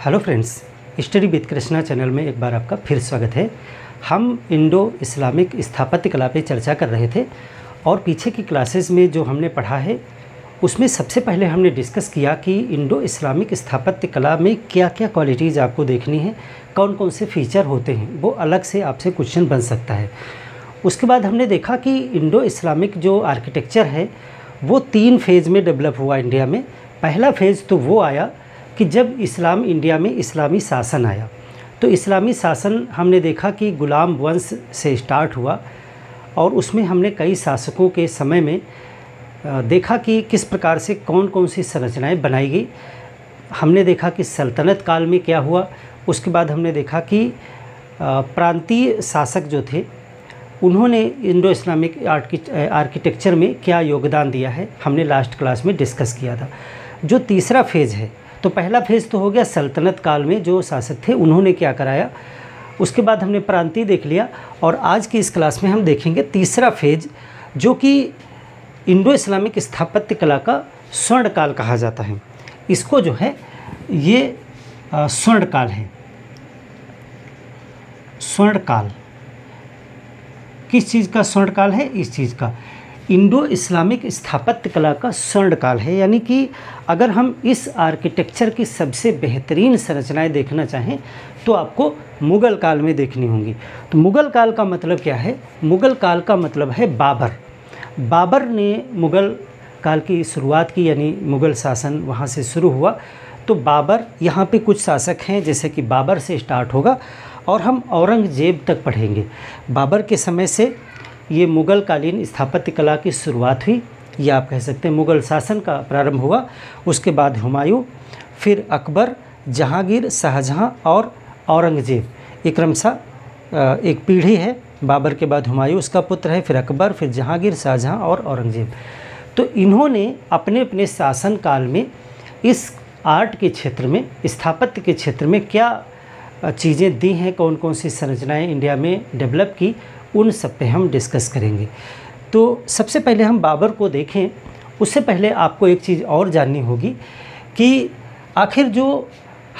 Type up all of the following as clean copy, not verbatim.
Hello friends, study with Krishna channel में एक बार आपका फिर स्वागत है। हम इंडो इस्लामिक स्थापत्य कला पे चर्चा कर रहे थे और पीछे की क्लासेस में जो हमने पढ़ा है उसमें सबसे पहले हमने डिस्कस किया कि इंडो इस्लामिक स्थापत्य कला में क्या क्या क्वालिटीज़ आपको देखनी है, कौन कौन से फीचर होते हैं, वो अलग से आपसे क्वेश्चन बन सकता है। उसके बाद हमने देखा कि इंडो इस्लामिक जो आर्किटेक्चर है वो 3 फेज़ में डेवलप हुआ इंडिया में। पहला फेज़ तो वो आया कि जब इस्लाम इंडिया में इस्लामी शासन आया, तो इस्लामी शासन हमने देखा कि गुलाम वंश से स्टार्ट हुआ और उसमें हमने कई शासकों के समय में देखा कि किस प्रकार से कौन कौन सी संरचनाएं बनाई गई। हमने देखा कि सल्तनत काल में क्या हुआ। उसके बाद हमने देखा कि प्रांतीय शासक जो थे उन्होंने इंडो इस्लामिक आर्किटेक्चर में क्या योगदान दिया है, हमने लास्ट क्लास में डिस्कस किया था। जो तीसरा फेज़ है, तो पहला फेज़ तो हो गया सल्तनत काल में जो शासक थे उन्होंने क्या कराया, उसके बाद हमने प्रांतीय देख लिया और आज की इस क्लास में हम देखेंगे तीसरा फेज़ जो कि इंडो इस्लामिक स्थापत्य कला का स्वर्ण काल कहा जाता है। इसको जो है ये स्वर्ण काल है। स्वर्ण काल किस चीज़ का स्वर्ण काल है? इस चीज़ का इंडो इस्लामिक स्थापत्य कला का स्वर्ण काल है। यानी कि अगर हम इस आर्किटेक्चर की सबसे बेहतरीन संरचनाएं देखना चाहें तो आपको मुग़ल काल में देखनी होंगी। तो मुग़ल काल का मतलब क्या है? मुग़ल काल का मतलब है बाबर। बाबर ने मुग़ल काल की शुरुआत की, यानी मुग़ल शासन वहाँ से शुरू हुआ। तो बाबर, यहाँ पे कुछ शासक हैं जैसे कि बाबर से स्टार्ट होगा और हम औरंगजेब तक पढ़ेंगे। बाबर के समय से ये मुग़ल कालीन स्थापत्य कला की शुरुआत हुई, या आप कह सकते हैं मुग़ल शासन का प्रारंभ हुआ। उसके बाद हुमायूं, फिर अकबर, जहांगीर, शाहजहां और औरंगजेब, ये क्रमशः एक पीढ़ी है। बाबर के बाद हुमायूं उसका पुत्र है, फिर अकबर, फिर जहांगीर, शाहजहां और औरंगजेब। तो इन्होंने अपने अपने शासन काल में इस आर्ट के क्षेत्र में, स्थापत्य के क्षेत्र में क्या चीज़ें दी हैं, कौन कौन सी संरचनाएँ इंडिया में डेवलप की, उन सब पे हम डिस्कस करेंगे। तो सबसे पहले हम बाबर को देखें, उससे पहले आपको एक चीज़ और जाननी होगी कि आखिर जो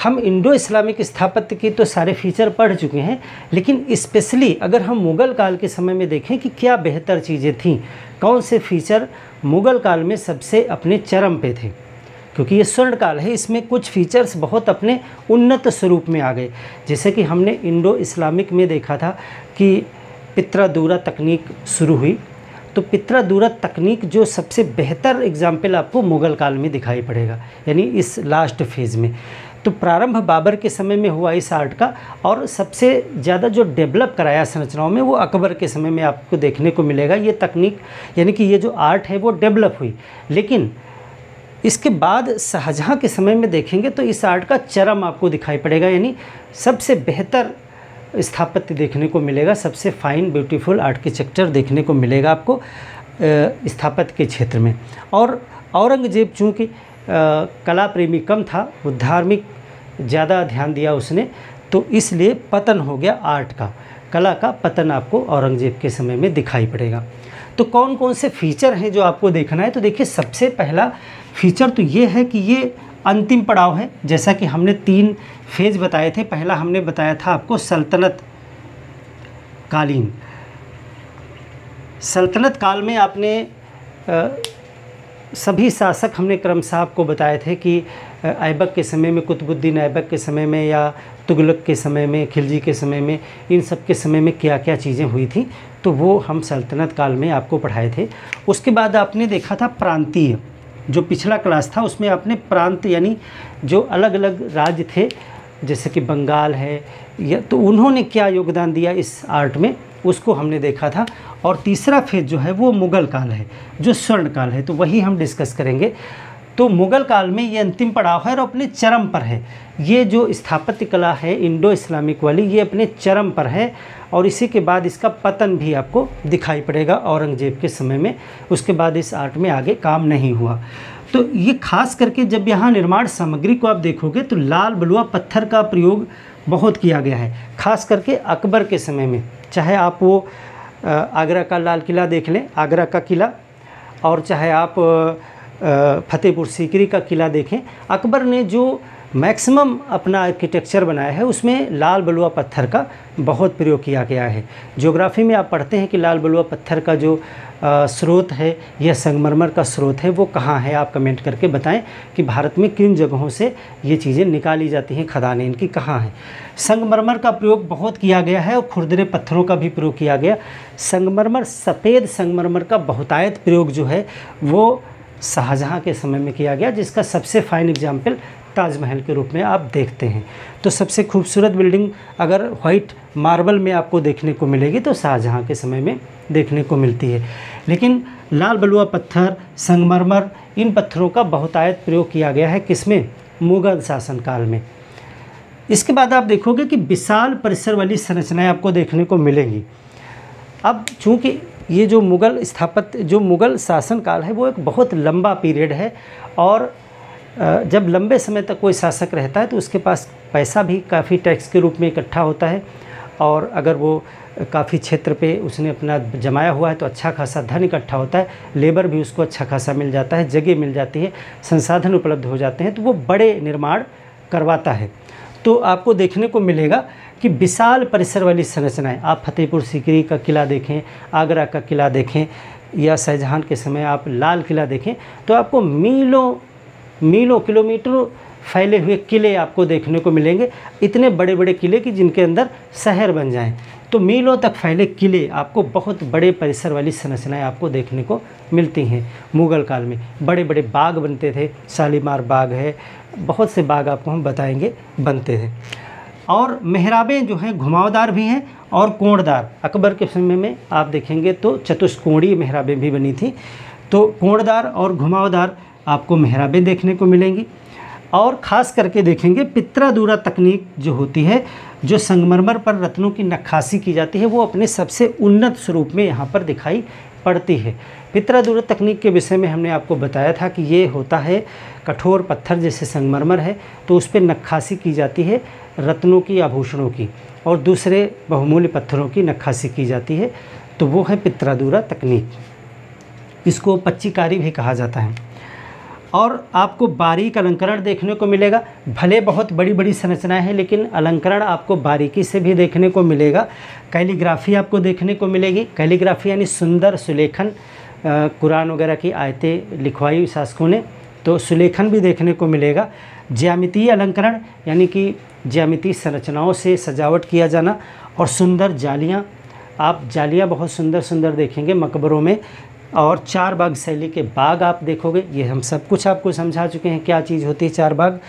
हम इंडो इस्लामिक स्थापत्य की तो सारे फीचर पढ़ चुके हैं, लेकिन स्पेशली अगर हम मुग़ल काल के समय में देखें कि क्या बेहतर चीज़ें थीं, कौन से फीचर मुग़ल काल में सबसे अपने चरम पे थे, क्योंकि ये स्वर्ण काल है, इसमें कुछ फीचर्स बहुत अपने उन्नत स्वरूप में आ गए। जैसे कि हमने इंडो इस्लामिक में देखा था कि पित्रा-दूरा तकनीक शुरू हुई, तो पित्रा-दूरा तकनीक जो सबसे बेहतर एग्जाम्पल आपको मुग़ल काल में दिखाई पड़ेगा, यानी इस लास्ट फेज़ में। तो प्रारंभ बाबर के समय में हुआ इस आर्ट का, और सबसे ज़्यादा जो डेवलप कराया संरचनाओं में वो अकबर के समय में आपको देखने को मिलेगा। ये तकनीक यानी कि ये जो आर्ट है वो डेवलप हुई, लेकिन इसके बाद शाहजहां के समय में देखेंगे तो इस आर्ट का चरम आपको दिखाई पड़ेगा, यानी सबसे बेहतर स्थापत्य देखने को मिलेगा, सबसे फाइन ब्यूटीफुल आर्किटेक्चर देखने को मिलेगा आपको स्थापत्य के क्षेत्र में। और औरंगजेब चूँकि कला प्रेमी कम था, वो धार्मिक ज़्यादा ध्यान दिया उसने, तो इसलिए पतन हो गया आर्ट का, कला का पतन आपको औरंगजेब के समय में दिखाई पड़ेगा। तो कौन कौन से फीचर हैं जो आपको देखना है? तो देखिए, सबसे पहला फीचर तो ये है कि ये अंतिम पड़ाव है। जैसा कि हमने 3 फेज़ बताए थे। पहला हमने बताया था आपको सल्तनत कालीन। सल्तनत काल में आपने सभी शासक हमने क्रमशः आपको बताए थे कि ऐबक के समय में, कुतुबुद्दीन ऐबक के समय में, या तुगलक के समय में, खिलजी के समय में, इन सब के समय में क्या क्या चीज़ें हुई थी, तो वो हम सल्तनत काल में आपको पढ़ाए थे। उसके बाद आपने देखा था प्रांतीय, जो पिछला क्लास था उसमें आपने प्रांत यानी जो अलग अलग राज्य थे जैसे कि बंगाल है, या तो उन्होंने क्या योगदान दिया इस आर्ट में, उसको हमने देखा था। और तीसरा फेज़ जो है वो मुग़ल काल है, जो स्वर्ण काल है, तो वही हम डिस्कस करेंगे। तो मुग़ल काल में ये अंतिम पड़ाव है और अपने चरम पर है। ये जो स्थापत्य कला है इंडो इस्लामिक वाली, ये अपने चरम पर है और इसी के बाद इसका पतन भी आपको दिखाई पड़ेगा औरंगजेब के समय में। उसके बाद इस आर्ट में आगे काम नहीं हुआ। तो ये खास करके जब यहाँ निर्माण सामग्री को आप देखोगे तो लाल बलुआ पत्थर का प्रयोग बहुत किया गया है, खास करके अकबर के समय में। चाहे आप वो आगरा का लाल किला देख लें, आगरा का किला, और चाहे आप फतेहपुर सीकरी का किला देखें, अकबर ने जो मैक्सिमम अपना आर्किटेक्चर बनाया है उसमें लाल बलुआ पत्थर का बहुत प्रयोग किया गया है। ज्योग्राफी में आप पढ़ते हैं कि लाल बलुआ पत्थर का जो स्रोत है या संगमरमर का स्रोत है वो कहाँ है। आप कमेंट करके बताएं कि भारत में किन जगहों से ये चीज़ें निकाली जाती हैं, खदानें इनकी कहाँ हैं। संगमरमर का प्रयोग बहुत किया गया है और खुरदरे पत्थरों का भी प्रयोग किया गया। संगमरमर, सफ़ेद संगमरमर का बहुतायत प्रयोग जो है वो शाहजहाँ के समय में किया गया, जिसका सबसे फाइन एग्जाम्पल ताजमहल के रूप में आप देखते हैं। तो सबसे खूबसूरत बिल्डिंग अगर वाइट मार्बल में आपको देखने को मिलेगी तो शाहजहाँ के समय में देखने को मिलती है। लेकिन लाल बलुआ पत्थर, संगमरमर, इन पत्थरों का बहुतायत प्रयोग किया गया है किसमें? मुग़ल शासनकाल में। इसके बाद आप देखोगे कि विशाल परिसर वाली संरचनाएं आपको देखने को मिलेंगी। अब चूँकि ये जो मुग़ल शासनकाल है वो एक बहुत लंबा पीरियड है और जब लंबे समय तक कोई शासक रहता है तो उसके पास पैसा भी काफ़ी टैक्स के रूप में इकट्ठा होता है और अगर वो काफ़ी क्षेत्र पे उसने अपना जमाया हुआ है तो अच्छा खासा धन इकट्ठा होता है, लेबर भी उसको अच्छा खासा मिल जाता है, जगह मिल जाती है, संसाधन उपलब्ध हो जाते हैं, तो वो बड़े निर्माण करवाता है। तो आपको देखने को मिलेगा कि विशाल परिसर वाली संरचनाएँ, आप फतेहपुर सीकरी का किला देखें, आगरा का किला देखें या शाहजहाँ के समय आप लाल किला देखें तो आपको मीलों किलोमीटरों फैले हुए किले आपको देखने को मिलेंगे। इतने बड़े बड़े किले कि जिनके अंदर शहर बन जाएं। तो मीलों तक फैले किले, आपको बहुत बड़े परिसर वाली संरचनाएं आपको देखने को मिलती हैं। मुग़ल काल में बड़े बड़े बाग बनते थे, शालीमार बाग है, बहुत से बाग आपको हम बताएंगे बनते थे। और मेहराबें जो हैं घुमावदार भी हैं और कोणदार। अकबर के समय में आप देखेंगे तो चतुष्कोणीय मेहराबें भी बनी थी। तो कोणदार और घुमावदार आपको मेहराबें देखने को मिलेंगी। और ख़ास करके देखेंगे पित्रादूरा तकनीक जो होती है, जो संगमरमर पर रत्नों की नक्काशी की जाती है, वो अपने सबसे उन्नत स्वरूप में यहाँ पर दिखाई पड़ती है। पित्रादूरा तकनीक के विषय में हमने आपको बताया था कि ये होता है कठोर पत्थर जैसे संगमरमर है तो उस पर नक्काशी की जाती है रत्नों की, आभूषणों की, और दूसरे बहुमूल्य पत्थरों की नक्काशी की जाती है। तो वो है पित्रादूरा तकनीक। इसको पच्चीकारी भी कहा जाता है। और आपको बारीक अलंकरण देखने को मिलेगा। भले बहुत बड़ी बड़ी संरचनाएं हैं लेकिन अलंकरण आपको बारीकी से भी देखने को मिलेगा। कैलीग्राफी आपको देखने को मिलेगी। कैलीग्राफी यानी सुंदर सुलेखन, कुरान वगैरह की आयतें लिखवाई शासकों ने, तो सुलेखन भी देखने को मिलेगा। ज्यामितीय अलंकरण यानी कि ज्यामितीय संरचनाओं से सजावट किया जाना, और सुंदर जालियाँ, आप जालियाँ बहुत सुंदर सुंदर देखेंगे मकबरों में। और चार बाग शैली के बाग आप देखोगे। ये हम सब कुछ आपको समझा चुके हैं क्या चीज़ होती है चार बाग।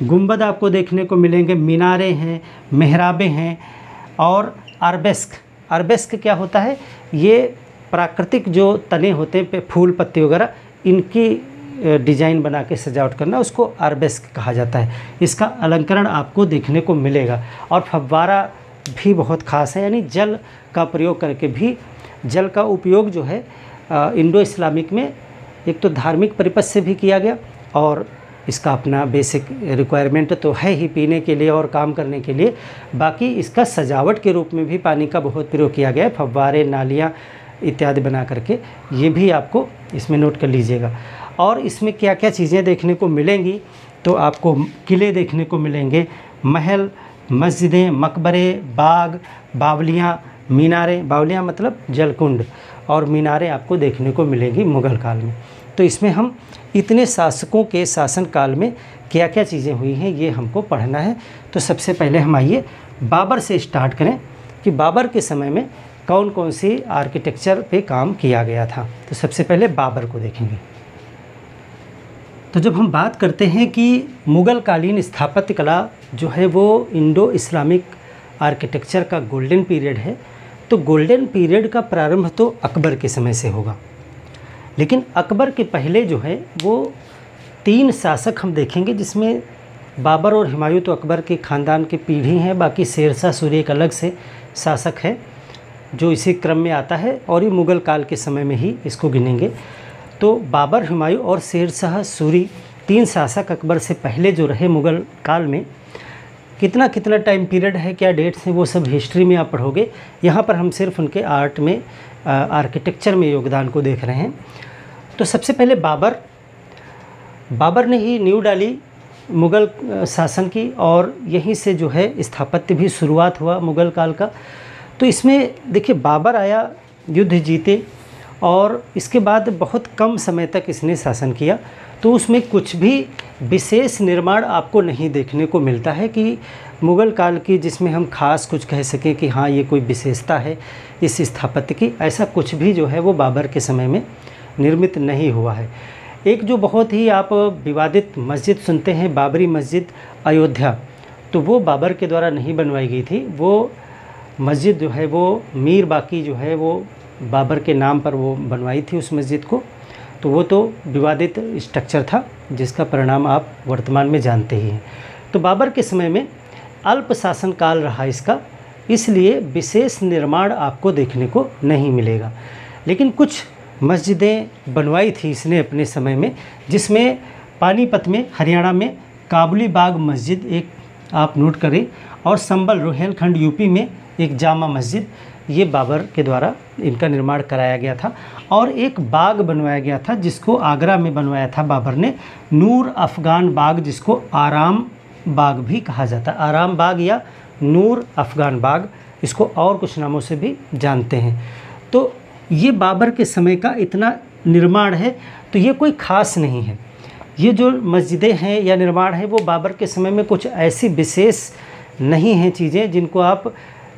गुंबद आपको देखने को मिलेंगे, मीनारें हैं, मेहराबें हैं, और अरबेस्क क्या होता है? ये प्राकृतिक जो तने होते हैं, फूल पत्ती वगैरह, इनकी डिज़ाइन बना के सजावट करना, उसको अरबेस्क कहा जाता है। इसका अलंकरण आपको देखने को मिलेगा। और फव्वारा भी बहुत ख़ास है, यानी जल का प्रयोग करके भी, जल का उपयोग जो है इंडो इस्लामिक में एक तो धार्मिक परिपथ से भी किया गया, और इसका अपना बेसिक रिक्वायरमेंट तो है ही पीने के लिए और काम करने के लिए, बाकी इसका सजावट के रूप में भी पानी का बहुत प्रयोग किया गया है। फव्वारे, नालियाँ इत्यादि बना करके, ये भी आपको इसमें नोट कर लीजिएगा। और इसमें क्या क्या चीज़ें देखने को मिलेंगी, तो आपको किले देखने को मिलेंगे, महल, मस्जिदें, मकबरे, बाग, बावलियाँ, मीनारें, बावलियाँ मतलब जलकुंड, और मीनारें आपको देखने को मिलेंगी मुग़ल काल में। तो इसमें हम इतने शासकों के शासनकाल में क्या क्या चीज़ें हुई हैं ये हमको पढ़ना है। तो सबसे पहले हम आइए बाबर से स्टार्ट करें कि बाबर के समय में कौन कौन सी आर्किटेक्चर पे काम किया गया था। तो सबसे पहले बाबर को देखेंगे। तो जब हम बात करते हैं कि मुग़ल कालीन स्थापत्य कला जो है वो इंडो इस्लामिक आर्किटेक्चर का गोल्डन पीरियड है, तो गोल्डन पीरियड का प्रारंभ तो अकबर के समय से होगा। लेकिन अकबर के पहले जो है वो 3 शासक हम देखेंगे, जिसमें बाबर और हुमायूं तो अकबर के ख़ानदान की पीढ़ी हैं, बाकी शेरशाह सूरी एक अलग से शासक है जो इसी क्रम में आता है, और ये मुग़ल काल के समय में ही इसको गिनेंगे। तो बाबर, हुमायूं और शेरशाह सूरी 3 शासक अकबर से पहले जो रहे मुग़ल काल में, कितना कितना टाइम पीरियड है, क्या डेट्स हैं, वो सब हिस्ट्री में आप पढ़ोगे। यहाँ पर हम सिर्फ उनके आर्ट में, आर्किटेक्चर में योगदान को देख रहे हैं। तो सबसे पहले बाबर ने ही नींव डाली मुग़ल शासन की, और यहीं से जो है स्थापत्य भी शुरुआत हुआ मुग़ल काल का। तो इसमें देखिए बाबर आया, युद्ध जीते, और इसके बाद बहुत कम समय तक इसने शासन किया। तो उसमें कुछ भी विशेष निर्माण आपको नहीं देखने को मिलता है कि मुग़ल काल की जिसमें हम खास कुछ कह सकें कि हाँ ये कोई विशेषता है इस स्थापत्य की, ऐसा कुछ भी जो है वो बाबर के समय में निर्मित नहीं हुआ है। एक जो बहुत ही आप विवादित मस्जिद सुनते हैं, बाबरी मस्जिद अयोध्या, तो वो बाबर के द्वारा नहीं बनवाई गई थी। वो मस्जिद जो है वो मीर बाकी जो है वो बाबर के नाम पर वो बनवाई थी उस मस्जिद को। तो वो तो विवादित स्ट्रक्चर था जिसका परिणाम आप वर्तमान में जानते ही हैं। तो बाबर के समय में अल्प शासन काल रहा इसका, इसलिए विशेष निर्माण आपको देखने को नहीं मिलेगा। लेकिन कुछ मस्जिदें बनवाई थी इसने अपने समय में, जिसमें पानीपत में हरियाणा में काबुली बाग मस्जिद एक आप नोट करें, और संबल रोहेलखंड यूपी में एक जामा मस्जिद, ये बाबर के द्वारा इनका निर्माण कराया गया था। और एक बाग बनवाया गया था जिसको आगरा में बनवाया था बाबर ने, नूर अफ़गान बाग, जिसको आराम बाग भी कहा जाता है। आराम बाग या नूर अफ़गान बाग, इसको और कुछ नामों से भी जानते हैं। तो ये बाबर के समय का इतना निर्माण है, तो ये कोई ख़ास नहीं है। ये जो मस्जिदें हैं या निर्माण है वो बाबर के समय में कुछ ऐसी विशेष नहीं हैं चीज़ें जिनको आप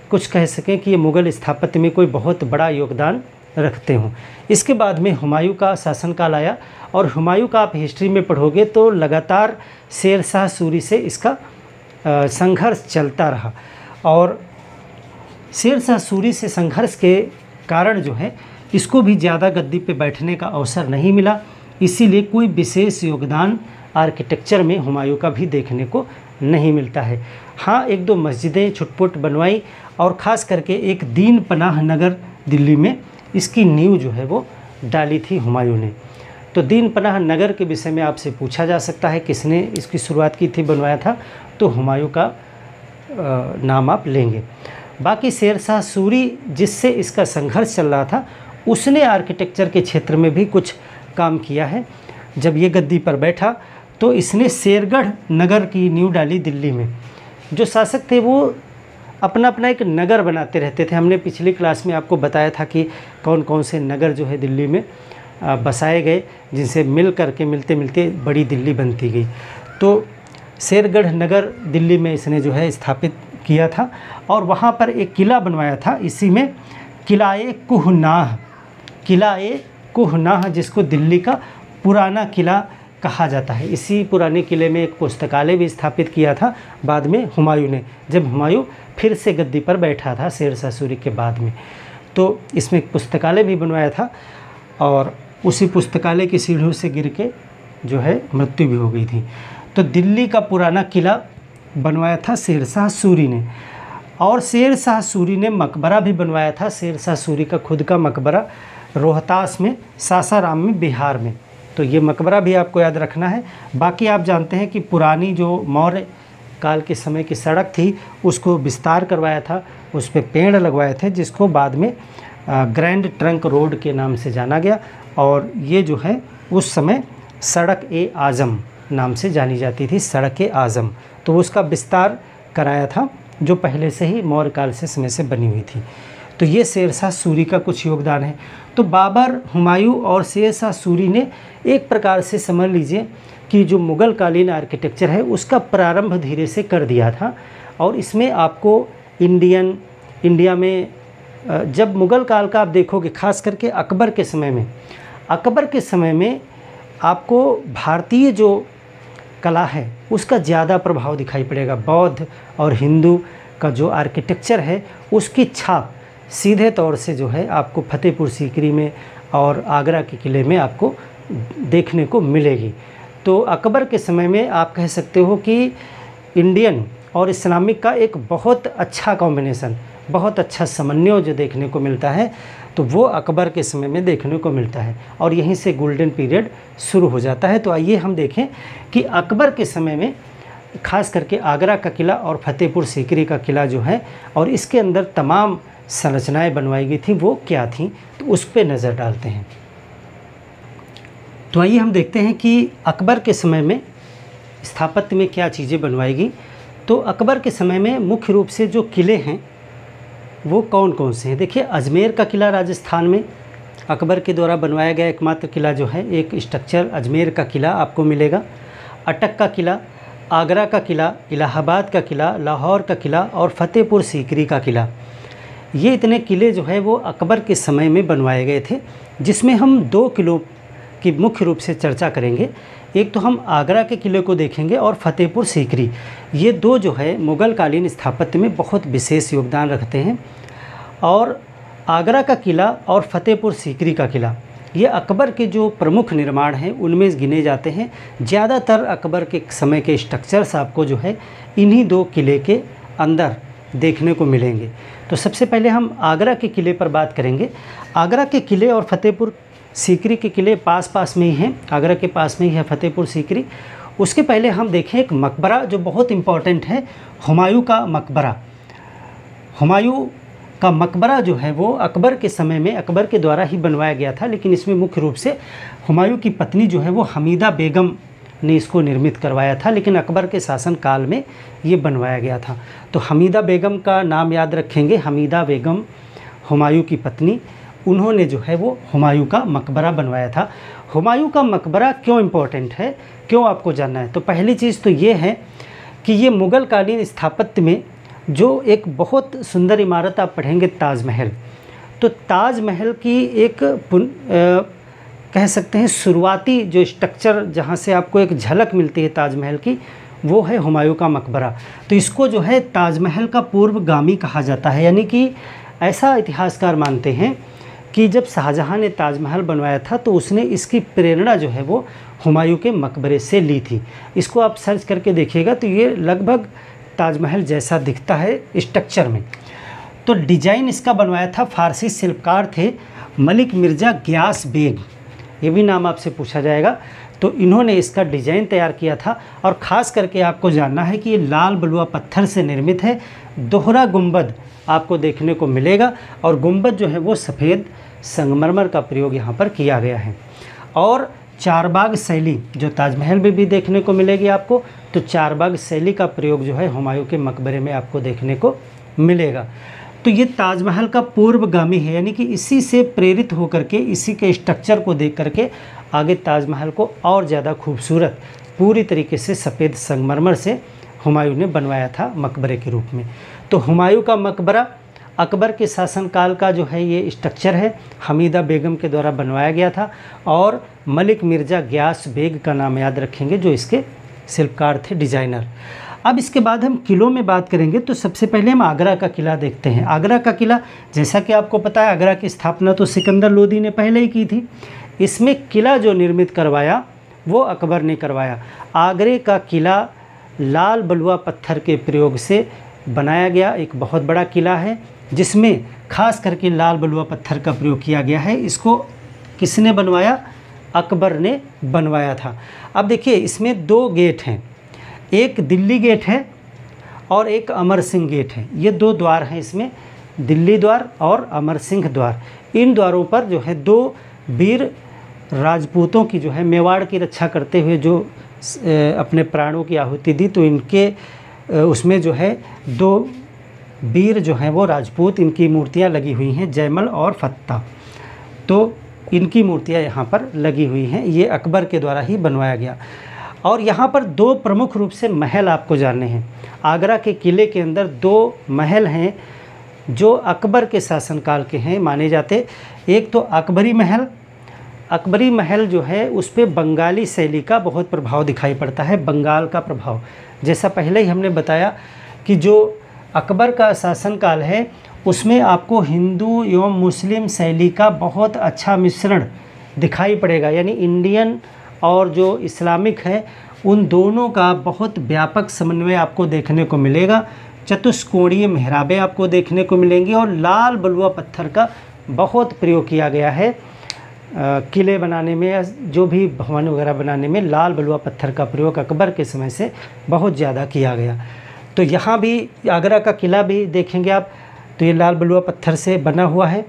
कुछ कह सकें कि ये मुग़ल स्थापत्य में कोई बहुत बड़ा योगदान रखते हों। इसके बाद में हुमायूं का शासनकाल आया, और हुमायूं का आप हिस्ट्री में पढ़ोगे तो लगातार शेर शाह सूरी से इसका संघर्ष चलता रहा, और शेर शाह सूरी से संघर्ष के कारण जो है इसको भी ज़्यादा गद्दी पे बैठने का अवसर नहीं मिला, इसीलिए कोई विशेष योगदान आर्किटेक्चर में हुमायूं का भी देखने को नहीं मिलता है। हाँ, एक दो मस्जिदें छुटपुट बनवाई, और ख़ास करके एक दीन पनाह नगर दिल्ली में इसकी नींव जो है वो डाली थी हुमायूं ने। तो दीन पनाह नगर के विषय में आपसे पूछा जा सकता है किसने इसकी शुरुआत की थी, बनवाया था, तो हुमायूं का नाम आप लेंगे। बाकी शेर शाह सूरी जिससे इसका संघर्ष चल रहा था, उसने आर्किटेक्चर के क्षेत्र में भी कुछ काम किया है। जब ये गद्दी पर बैठा तो इसने शेरगढ़ नगर की नींव डाली दिल्ली में। जो शासक थे वो अपना अपना एक नगर बनाते रहते थे। हमने पिछली क्लास में आपको बताया था कि कौन कौन से नगर जो है दिल्ली में बसाए गए, जिनसे मिल करके मिलते मिलते बड़ी दिल्ली बनती गई। तो शेरगढ़ नगर दिल्ली में इसने जो है स्थापित किया था, और वहाँ पर एक किला बनवाया था, इसी में किला-ए कुहनाह, जिसको दिल्ली का पुराना किला कहा जाता है। इसी पुराने किले में एक पुस्तकालय भी स्थापित किया था बाद में हुमायूं ने, जब हुमायूं फिर से गद्दी पर बैठा था शेर शाह सूरी के बाद में। तो इसमें एक पुस्तकालय भी बनवाया था, और उसी पुस्तकालय की सीढ़ियों से गिर के जो है मृत्यु भी हो गई थी। तो दिल्ली का पुराना किला बनवाया था शेर शाह सूरी ने। और शेर शाह सूरी ने मकबरा भी बनवाया था। शेर शाह सूरी का खुद का मकबरा रोहतास में, सासाराम में, बिहार में। तो ये मकबरा भी आपको याद रखना है। बाकी आप जानते हैं कि पुरानी जो मौर्य काल के समय की सड़क थी उसको विस्तार करवाया था, उस पर पेड़ लगवाए थे, जिसको बाद में ग्रैंड ट्रंक रोड के नाम से जाना गया। और ये जो है उस समय सड़क-ए-आज़म नाम से जानी जाती थी, सड़क-ए-आज़म। तो उसका विस्तार कराया था जो पहले से ही मौर्य काल से समय से बनी हुई थी। तो ये शेर शाह सूरी का कुछ योगदान है। तो बाबर, हुमायूं और शेर शाह सूरी ने एक प्रकार से समझ लीजिए कि जो मुग़ल कालीन आर्किटेक्चर है उसका प्रारंभ धीरे से कर दिया था। और इसमें आपको इंडिया में जब मुग़ल काल का आप देखोगे, ख़ास करके अकबर के समय में आपको भारतीय जो कला है उसका ज़्यादा प्रभाव दिखाई पड़ेगा। बौद्ध और हिंदू का जो आर्किटेक्चर है उसकी छाप सीधे तौर से जो है आपको फतेहपुर सीकरी में और आगरा के किले में आपको देखने को मिलेगी। तो अकबर के समय में आप कह सकते हो कि इंडियन और इस्लामिक का एक बहुत अच्छा कॉम्बिनेशन, बहुत अच्छा समन्वय जो देखने को मिलता है, तो वो अकबर के समय में देखने को मिलता है। और यहीं से गोल्डन पीरियड शुरू हो जाता है। तो आइए हम देखें कि अकबर के समय में ख़ास करके आगरा का किला और फतेहपुर सीकरी का किला जो है और इसके अंदर तमाम संरचनाएं बनवाई गई थी वो क्या थी, तो उस पर नज़र डालते हैं। तो आइए हम देखते हैं कि अकबर के समय में स्थापत्य में क्या चीज़ें बनवाई गई। तो अकबर के समय में मुख्य रूप से जो किले हैं वो कौन कौन से हैं। देखिए, अजमेर का किला राजस्थान में अकबर के द्वारा बनवाया गया एकमात्र किला जो है, एक स्ट्रक्चर अजमेर का किला आपको मिलेगा। अटक का किला, आगरा का किला, इलाहाबाद का किला, लाहौर का किला और फतेहपुर सीकरी का किला, ये इतने किले जो है वो अकबर के समय में बनवाए गए थे, जिसमें हम 2 किलों की मुख्य रूप से चर्चा करेंगे। एक तो हम आगरा के किले को देखेंगे और फतेहपुर सीकरी, ये 2 जो है मुग़ल कालीन स्थापत्य में बहुत विशेष योगदान रखते हैं। और आगरा का किला और फतेहपुर सीकरी का किला, ये अकबर के जो प्रमुख निर्माण हैं उनमें गिने जाते हैं। ज़्यादातर अकबर के समय के स्ट्रक्चर्स आपको जो है इन्हीं 2 किले के अंदर देखने को मिलेंगे। तो सबसे पहले हम आगरा के किले पर बात करेंगे। आगरा के किले और फतेहपुर सीकरी के किले पास पास में ही हैं, आगरा के पास में ही है फतेहपुर सीकरी। उसके पहले हम देखें एक मकबरा जो बहुत इम्पॉर्टेंट है, हुमायूं का मकबरा। हुमायूं का मकबरा जो है वो अकबर के समय में अकबर के द्वारा ही बनवाया गया था, लेकिन इसमें मुख्य रूप से हुमायूं की पत्नी जो है वो हमीदा बेगम ने इसको निर्मित करवाया था, लेकिन अकबर के शासनकाल में ये बनवाया गया था। तो हमीदा बेगम का नाम याद रखेंगे, हमीदा बेगम हुमायूं की पत्नी, उन्होंने जो है वो हुमायूं का मकबरा बनवाया था। हुमायूं का मकबरा क्यों इम्पोर्टेंट है, क्यों आपको जानना है? तो पहली चीज़ तो ये है कि ये मुग़ल कालीन स्थापत्य में जो एक बहुत सुंदर इमारत आप पढ़ेंगे ताजमहल, तो ताजमहल की एक कह सकते हैं शुरुआती जो स्ट्रक्चर जहाँ से आपको एक झलक मिलती है ताजमहल की, वो है हुमायूं का मकबरा। तो इसको जो है ताजमहल का पूर्वगामी कहा जाता है, यानी कि ऐसा इतिहासकार मानते हैं कि जब शाहजहाँ ने ताजमहल बनवाया था तो उसने इसकी प्रेरणा जो है वो हुमायूं के मकबरे से ली थी। इसको आप सर्च करके देखिएगा तो ये लगभग ताजमहल जैसा दिखता है स्ट्रक्चर में। तो डिज़ाइन इसका बनवाया था फ़ारसी शिल्पकार थे मलिक मिर्ज़ा गियास बेग, ये भी नाम आपसे पूछा जाएगा। तो इन्होंने इसका डिज़ाइन तैयार किया था और ख़ास करके आपको जानना है कि ये लाल बलुआ पत्थर से निर्मित है। दोहरा गुंबद आपको देखने को मिलेगा और गुंबद जो है वो सफ़ेद संगमरमर का प्रयोग यहाँ पर किया गया है। और चारबाग शैली जो ताजमहल में भी देखने को मिलेगी आपको, तो चारबाग शैली का प्रयोग जो है हुमायूं के मकबरे में आपको देखने को मिलेगा। तो ये ताजमहल का पूर्वगामी है, यानी कि इसी से प्रेरित होकर के, इसी के स्ट्रक्चर को देख करके आगे ताजमहल को और ज़्यादा खूबसूरत पूरी तरीके से सफ़ेद संगमरमर से हुमायूं ने बनवाया था मकबरे के रूप में। तो हुमायूं का मकबरा अकबर के शासनकाल का जो है ये स्ट्रक्चर है, हमीदा बेगम के द्वारा बनवाया गया था और मलिक मिर्ज़ा गियास बेग का नाम याद रखेंगे जो इसके शिल्पकार थे, डिज़ाइनर। अब इसके बाद हम किलों में बात करेंगे तो सबसे पहले हम आगरा का किला देखते हैं। आगरा का किला, जैसा कि आपको पता है, आगरा की स्थापना तो सिकंदर लोदी ने पहले ही की थी। इसमें किला जो निर्मित करवाया वो अकबर ने करवाया। आगरे का किला लाल बलुआ पत्थर के प्रयोग से बनाया गया एक बहुत बड़ा किला है, जिसमें खास करके लाल बलुआ पत्थर का प्रयोग किया गया है। इसको किसने बनवाया? अकबर ने बनवाया था। अब देखिए, इसमें 2 गेट हैं, एक दिल्ली गेट है और एक अमर सिंह गेट है। ये 2 द्वार हैं इसमें, दिल्ली द्वार और अमर सिंह द्वार। इन द्वारों पर जो है 2 वीर राजपूतों की जो है मेवाड़ की रक्षा करते हुए जो अपने प्राणों की आहुति दी, तो इनके उसमें जो है 2 वीर जो हैं वो राजपूत, इनकी मूर्तियां लगी हुई हैं, जयमल और फत्ता। तो इनकी मूर्तियां यहाँ पर लगी हुई हैं, ये अकबर के द्वारा ही बनवाया गया। और यहाँ पर 2 प्रमुख रूप से महल आपको जानने हैं। आगरा के किले के अंदर 2 महल हैं जो अकबर के शासनकाल के हैं माने जाते। एक तो अकबरी महल, अकबरी महल जो है उस पर बंगाली शैली का बहुत प्रभाव दिखाई पड़ता है, बंगाल का प्रभाव। जैसा पहले ही हमने बताया कि जो अकबर का शासनकाल है उसमें आपको हिंदू एवं मुस्लिम शैली का बहुत अच्छा मिश्रण दिखाई पड़ेगा, यानी इंडियन और जो इस्लामिक है उन दोनों का बहुत व्यापक समन्वय आपको देखने को मिलेगा। चतुष्कोणीय मेहराबें आपको देखने को मिलेंगी और लाल बलुआ पत्थर का बहुत प्रयोग किया गया है किले बनाने में या जो भी भवन वगैरह बनाने में लाल बलुआ पत्थर का प्रयोग अकबर के समय से बहुत ज़्यादा किया गया। तो यहाँ भी आगरा का किला भी देखेंगे आप तो ये लाल बलुआ पत्थर से बना हुआ है।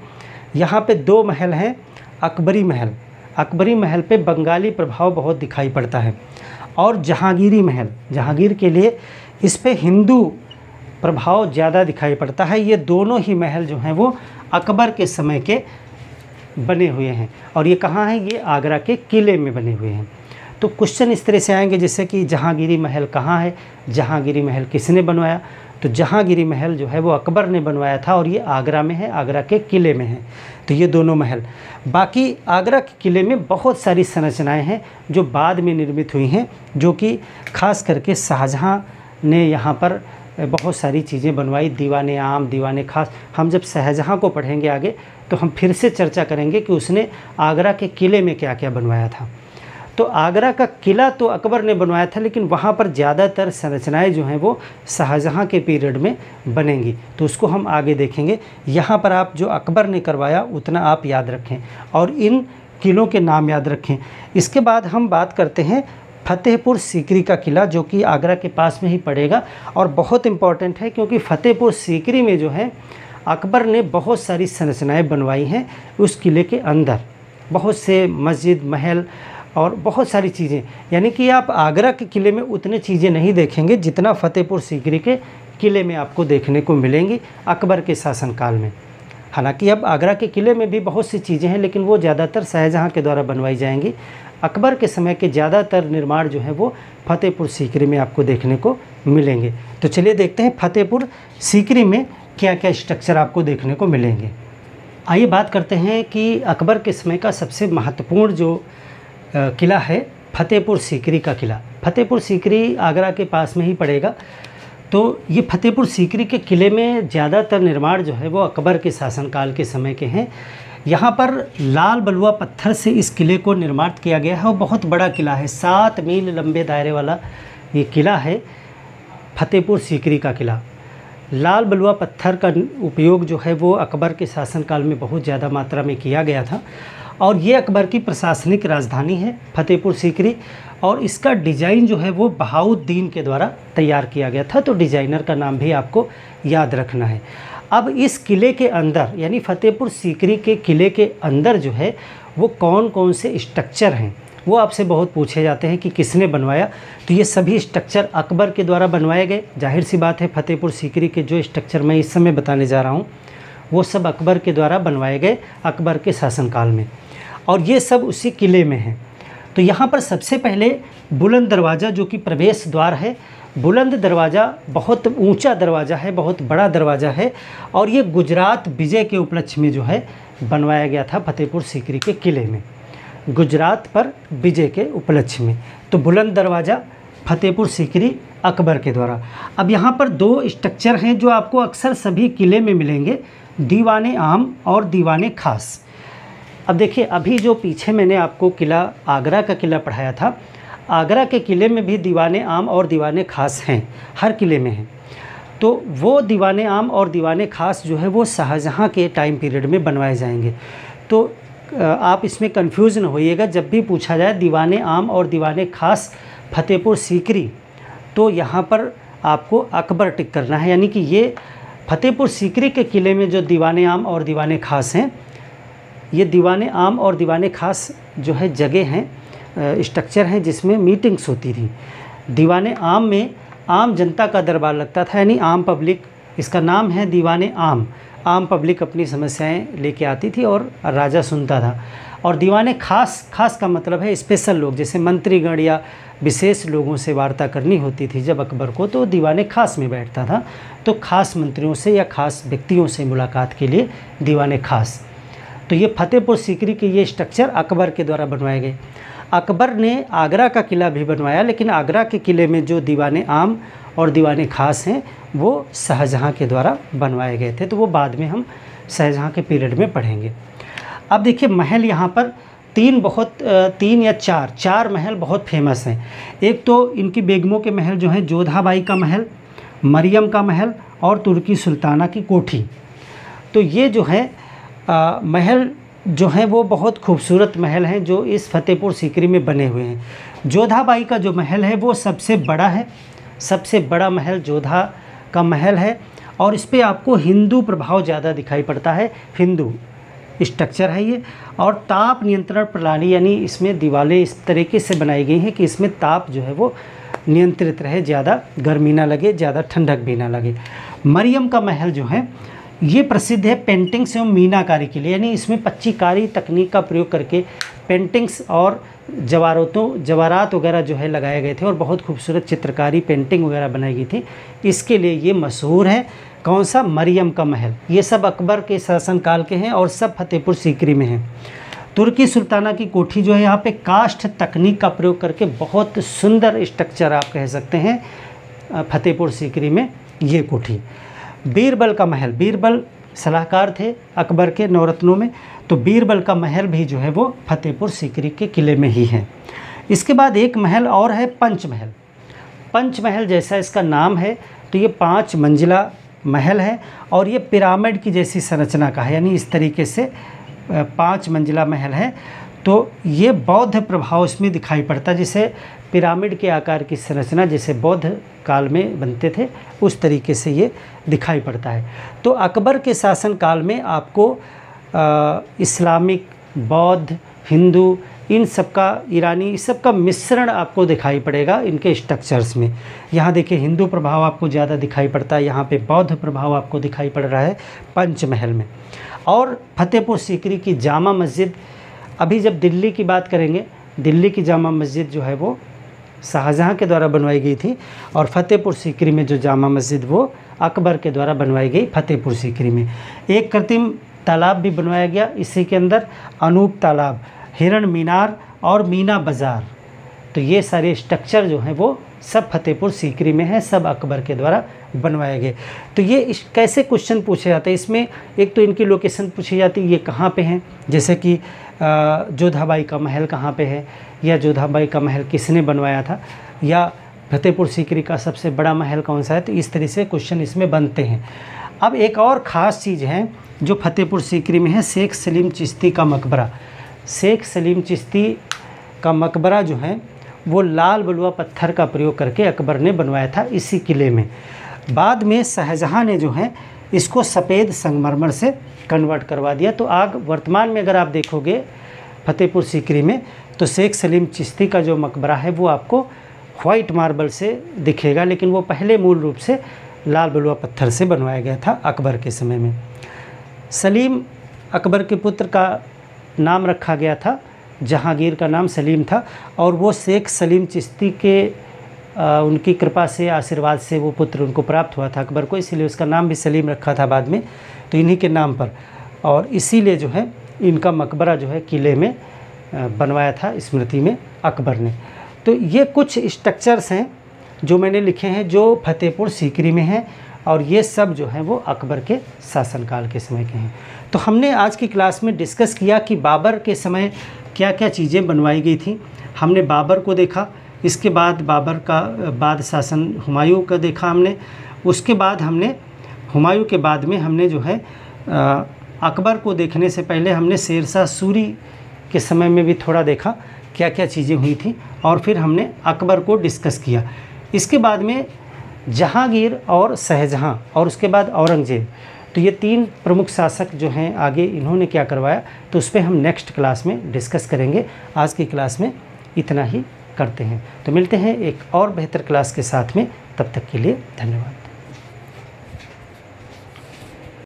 यहाँ पे 2 महल हैं। अकबरी महल, अकबरी महल पे बंगाली प्रभाव बहुत दिखाई पड़ता है। और जहांगीरी महल, जहांगीर के लिए इस पे हिंदू प्रभाव ज़्यादा दिखाई पड़ता है। ये दोनों ही महल जो हैं वो अकबर के समय के बने हुए हैं। और ये कहाँ हैं? ये आगरा के किले में बने हुए हैं। तो क्वेश्चन इस तरह से आएंगे जैसे कि जहांगीरी महल कहाँ है, जहांगीरी महल किसने बनवाया? तो जहांगीरी महल जो है वो अकबर ने बनवाया था और ये आगरा में है, आगरा के किले में है। तो ये दोनों महल। बाकी आगरा के किले में बहुत सारी संरचनाएं हैं जो बाद में निर्मित हुई हैं, जो कि खास करके शाहजहाँ ने यहाँ पर बहुत सारी चीज़ें बनवाई। दीवाने आम, दीवाने खास। हम जब शाहजहाँ को पढ़ेंगे आगे तो हम फिर से चर्चा करेंगे कि उसने आगरा के किले में क्या क्या बनवाया था। तो आगरा का किला तो अकबर ने बनवाया था, लेकिन वहाँ पर ज़्यादातर संरचनाएं जो हैं वो शाहजहाँ के पीरियड में बनेंगी। तो उसको हम आगे देखेंगे। यहाँ पर आप जो अकबर ने करवाया उतना आप याद रखें और इन किलों के नाम याद रखें। इसके बाद हम बात करते हैं फतेहपुर सीकरी का किला, जो कि आगरा के पास में ही पड़ेगा और बहुत इम्पॉर्टेंट है, क्योंकि फतेहपुर सीकरी में जो है अकबर ने बहुत सारी संरचनाएं बनवाई हैं उस किले के अंदर। बहुत से मस्जिद, महल और बहुत सारी चीज़ें, यानी कि आप आगरा के किले में उतने चीज़ें नहीं देखेंगे जितना फतेहपुर सीकरी के किले में आपको देखने को मिलेंगी अकबर के शासनकाल में। हालांकि अब आगरा के किले में भी बहुत सी चीज़ें हैं, लेकिन वो ज़्यादातर शाहजहाँ के द्वारा बनवाई जाएंगी। अकबर के समय के ज़्यादातर निर्माण जो है वो फतेहपुर सीकरी में आपको देखने को मिलेंगे। तो चलिए देखते हैं फतेहपुर सीकरी में क्या क्या स्ट्रक्चर आपको देखने को मिलेंगे। आइए बात करते हैं कि अकबर के समय का सबसे महत्वपूर्ण जो किला है फतेहपुर सीकरी का किला। फतेहपुर सीकरी आगरा के पास में ही पड़ेगा। तो ये फतेहपुर सीकरी के किले में ज़्यादातर निर्माण जो है वो अकबर के शासनकाल के समय के हैं। यहाँ पर लाल बलुआ पत्थर से इस किले को निर्माण किया गया है और बहुत बड़ा किला है। 7 मील लंबे दायरे वाला ये किला है फतेहपुर सीकरी का किला। लाल बलुआ पत्थर का उपयोग जो है वो अकबर के शासनकाल में बहुत ज़्यादा मात्रा में किया गया था और ये अकबर की प्रशासनिक राजधानी है फतेहपुर सीकरी। और इसका डिज़ाइन जो है वो बहाउद्दीन के द्वारा तैयार किया गया था। तो डिज़ाइनर का नाम भी आपको याद रखना है। अब इस किले के अंदर, यानी फतेहपुर सीकरी के किले के अंदर जो है वो कौन कौन से स्ट्रक्चर हैं वो आपसे बहुत पूछे जाते हैं कि किसने बनवाया। तो ये सभी स्ट्रक्चर अकबर के द्वारा बनवाए गए। जाहिर सी बात है, फतेहपुर सीकरी के जो स्ट्रक्चर मैं इस समय बताने जा रहा हूँ वो सब अकबर के द्वारा बनवाए गए अकबर के शासनकाल में, और ये सब उसी किले में हैं। तो यहाँ पर सबसे पहले बुलंद दरवाज़ा जो कि प्रवेश द्वार है। बुलंद दरवाज़ा बहुत ऊंचा दरवाज़ा है, बहुत बड़ा दरवाज़ा है और ये गुजरात विजय के उपलक्ष्य में जो है बनवाया गया था फतेहपुर सीकरी के किले में, गुजरात पर विजय के उपलक्ष्य में। तो बुलंद दरवाज़ा फतेहपुर सीकरी अकबर के द्वारा। अब यहाँ पर 2 स्ट्रक्चर हैं जो आपको अक्सर सभी किले में मिलेंगे, दीवाने आम और दीवाने खास। अब देखिए, अभी जो पीछे मैंने आपको किला, आगरा का किला पढ़ाया था, आगरा के किले में भी दीवाने आम और दीवाने खास हैं, हर किले में हैं। तो वो दीवाने आम और दीवाने खास जो है वो शाहजहाँ के टाइम पीरियड में बनवाए जाएंगे। तो आप इसमें कंफ्यूज न होइएगा, जब भी पूछा जाए दीवाने आम और दीवाने खास फतेहपुर सीकरी, तो यहाँ पर आपको अकबर टिक करना है। यानी कि ये फतेहपुर सीकरी के किले में जो दीवाने आम और दीवाने खास हैं, ये दीवाने आम और दीवाने खास जो है जगह हैं, स्ट्रक्चर हैं जिसमें मीटिंग्स होती थी। दीवाने आम में आम जनता का दरबार लगता था, यानी आम पब्लिक, इसका नाम है दीवाने आम। आम पब्लिक अपनी समस्याएं लेके आती थी और राजा सुनता था। और दीवाने खास, खास का मतलब है स्पेशल लोग, जैसे मंत्रीगण या विशेष लोगों से वार्ता करनी होती थी जब अकबर को, तो दीवाने खास में बैठता था। तो खास मंत्रियों से या खास व्यक्तियों से मुलाकात के लिए दीवाने खास। तो ये फतेहपुर सीकरी के ये स्ट्रक्चर अकबर के द्वारा बनवाए गए। अकबर ने आगरा का किला भी बनवाया, लेकिन आगरा के किले में जो दीवाने आम और दीवाने खास हैं वो शाहजहाँ के द्वारा बनवाए गए थे। तो वो बाद में हम शाहजहाँ के पीरियड में पढ़ेंगे। अब देखिए, महल यहाँ पर 3 या 4 महल बहुत फेमस हैं। एक तो इनकी बेगमों के महल जो हैं, जोधाबाई का महल, मरियम का महल और तुर्की सुल्ताना की कोठी। तो ये जो है महल जो हैं वो बहुत खूबसूरत महल हैं जो इस फतेहपुर सीकरी में बने हुए हैं। जोधाबाई का जो महल है वो सबसे बड़ा है, सबसे बड़ा महल जोधा का महल है और इस पे आपको हिंदू प्रभाव ज़्यादा दिखाई पड़ता है। हिंदू स्ट्रक्चर है ये। और ताप नियंत्रण प्रणाली, यानी इसमें दीवारें इस तरीके से बनाई गई हैं कि इसमें ताप जो है वो नियंत्रित रहे, ज़्यादा गर्मी ना लगे, ज़्यादा ठंडक भी ना लगे। मरियम का महल जो है ये प्रसिद्ध है पेंटिंग्स एवं मीनाकारी के लिए, यानी इसमें पच्चीकारी तकनीक का प्रयोग करके पेंटिंग्स और जवारात वगैरह जो है लगाए गए थे और बहुत खूबसूरत चित्रकारी पेंटिंग वगैरह बनाई गई थी। इसके लिए ये मशहूर है। कौन सा? मरियम का महल। ये सब अकबर के शासनकाल के हैं और सब फतेहपुर सीकरी में हैं। तुर्की सुल्ताना की कोठी जो है यहाँ पे काष्ठ तकनीक का प्रयोग करके बहुत सुंदर स्ट्रक्चर आप कह सकते हैं फतेहपुर सीकरी में ये कोठी। बीरबल का महल, बीरबल सलाहकार थे अकबर के नवरत्नों में, तो बीरबल का महल भी जो है वो फतेहपुर सीकरी के किले में ही है। इसके बाद एक महल और है पंचमहल। पंचमहल जैसा इसका नाम है, तो ये 5 मंजिला महल है और ये पिरामिड की जैसी संरचना का है, यानी इस तरीके से 5 मंजिला महल है। तो ये बौद्ध प्रभाव इसमें दिखाई पड़ता है, जैसे पिरामिड के आकार की संरचना जैसे बौद्ध काल में बनते थे उस तरीके से ये दिखाई पड़ता है। तो अकबर के शासनकाल में आपको इस्लामिक, बौद्ध, हिंदू, इन सब का, ईरानी, इस सब का मिश्रण आपको दिखाई पड़ेगा इनके स्ट्रक्चर्स में। यहाँ देखिए हिंदू प्रभाव आपको ज़्यादा दिखाई पड़ता है, यहाँ पे बौद्ध प्रभाव आपको दिखाई पड़ रहा है पंचमहल में। और फतेहपुर सीकरी की जामा मस्जिद, अभी जब दिल्ली की बात करेंगे, दिल्ली की जामा मस्जिद जो है वो शाहजहाँ के द्वारा बनवाई गई थी और फतेहपुर सीकरी में जो जामा मस्जिद वो अकबर के द्वारा बनवाई गई फतेहपुर सीकरी में। एक कृत्रिम तालाब भी बनवाया गया इसी के अंदर, अनूप तालाब, हिरण मीनार और मीना बाज़ार। तो ये सारे स्ट्रक्चर जो हैं वो सब फतेहपुर सीकरी में है, सब अकबर के द्वारा बनवाए गए। तो ये कैसे क्वेश्चन पूछे जाते हैं इसमें, एक तो इनकी लोकेशन पूछी जाती है, ये कहाँ पे हैं, जैसे कि जोधाबाई का महल कहाँ पे है, या जोधाबाई का महल किसने बनवाया था, या फतेहपुर सीकरी का सबसे बड़ा महल कौन सा है। तो इस तरह से क्वेश्चन इसमें बनते हैं। अब एक और ख़ास चीज़ है जो फतेहपुर सीकरी में है, शेख सलीम चिश्ती का मकबरा। शेख सलीम चिश्ती का मकबरा जो है वो लाल बलुआ पत्थर का प्रयोग करके अकबर ने बनवाया था इसी किले में। बाद में शाहजहाँ ने जो है इसको सफ़ेद संगमरमर से कन्वर्ट करवा दिया। तो आग वर्तमान में अगर आप देखोगे फतेहपुर सीकरी में, तो शेख सलीम चिश्ती का जो मकबरा है वो आपको वाइट मार्बल से दिखेगा, लेकिन वो पहले मूल रूप से लाल बलुआ पत्थर से बनवाया गया था अकबर के समय में। सलीम अकबर के पुत्र का नाम रखा गया था, जहांगीर का नाम सलीम था, और वो शेख सलीम चिश्ती के उनकी कृपा से, आशीर्वाद से वो पुत्र उनको प्राप्त हुआ था अकबर को, इसीलिए उसका नाम भी सलीम रखा था बाद में, तो इन्हीं के नाम पर। और इसीलिए जो है इनका मकबरा जो है किले में बनवाया था स्मृति में अकबर ने। तो ये कुछ स्ट्रक्चर्स हैं जो मैंने लिखे हैं जो फतेहपुर सीकरी में हैं, और ये सब जो हैं वो अकबर के शासनकाल के समय के हैं। तो हमने आज की क्लास में डिस्कस किया कि बाबर के समय क्या क्या चीज़ें बनवाई गई थी। हमने बाबर को देखा, इसके बाद बाबर का बाद शासन हुमायूं का देखा हमने, उसके बाद हमने हुमायूं के बाद में हमने जो है अकबर को देखने से पहले हमने शेरशाह सूरी के समय में भी थोड़ा देखा क्या क्या चीज़ें हुई थी, और फिर हमने अकबर को डिस्कस किया। इसके बाद में जहांगीर और शाहजहाँ और उसके बाद औरंगज़ेब, तो ये 3 प्रमुख शासक जो हैं आगे इन्होंने क्या करवाया, तो उस पर हम नेक्स्ट क्लास में डिस्कस करेंगे। आज की क्लास में इतना ही करते हैं, तो मिलते हैं एक और बेहतर क्लास के साथ में, तब तक के लिए धन्यवाद।